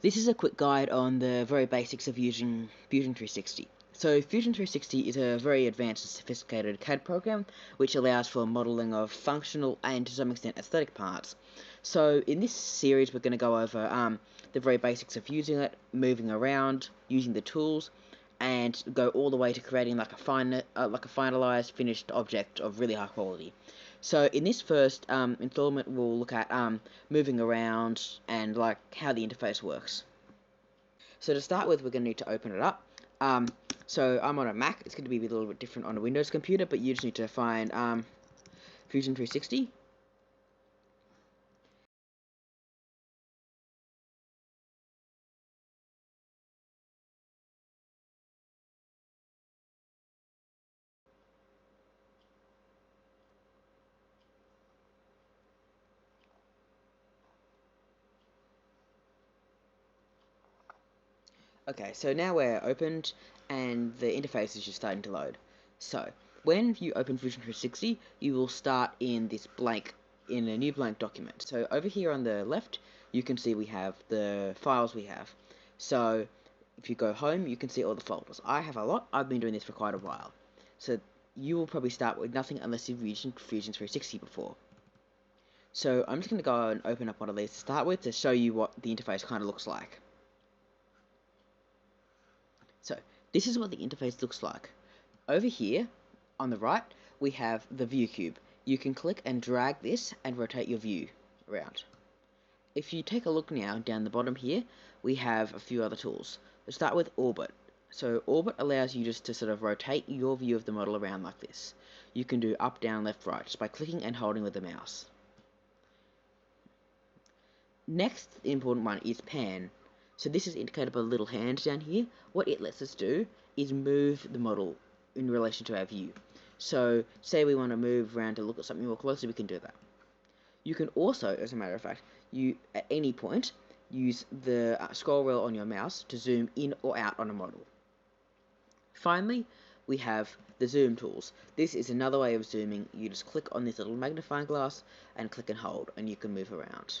This is a quick guide on the very basics of using Fusion360. So Fusion360 is a very advanced and sophisticated CAD program which allows for modelling of functional and to some extent aesthetic parts. So in this series we're going to go over the very basics of using it, moving around, using the tools, and go all the way to creating like a finalized finished object of really high quality. So in this first installment, we'll look at moving around and like how the interface works. So to start with, we're going to need to open it up. So I'm on a Mac. It's going to be a little bit different on a Windows computer, but you just need to find Fusion360. Okay, so now we're opened and the interface is just starting to load. So when you open Fusion360, you will start in a new blank document. So over here on the left, you can see we have the files we have. So if you go home, you can see all the folders. I have a lot. I've been doing this for quite a while. So you will probably start with nothing unless you've used Fusion360 before. So I'm just going to go and open up one of these to start with to show you what the interface kind of looks like. So this is what the interface looks like. Over here on the right we have the view cube. You can click and drag this and rotate your view around. If you take a look now down the bottom here, we have a few other tools. Let's start with orbit. So orbit allows you just to sort of rotate your view of the model around like this. You can do up, down, left, right just by clicking and holding with the mouse. Next important one is pan. So this is indicated by the little hand down here. What it lets us do is move the model in relation to our view. So say we want to move around to look at something more closely, we can do that. You can also, as a matter of fact, at any point use the scroll wheel on your mouse to zoom in or out on a model. Finally, we have the zoom tools. This is another way of zooming. You just click on this little magnifying glass and click and hold and you can move around.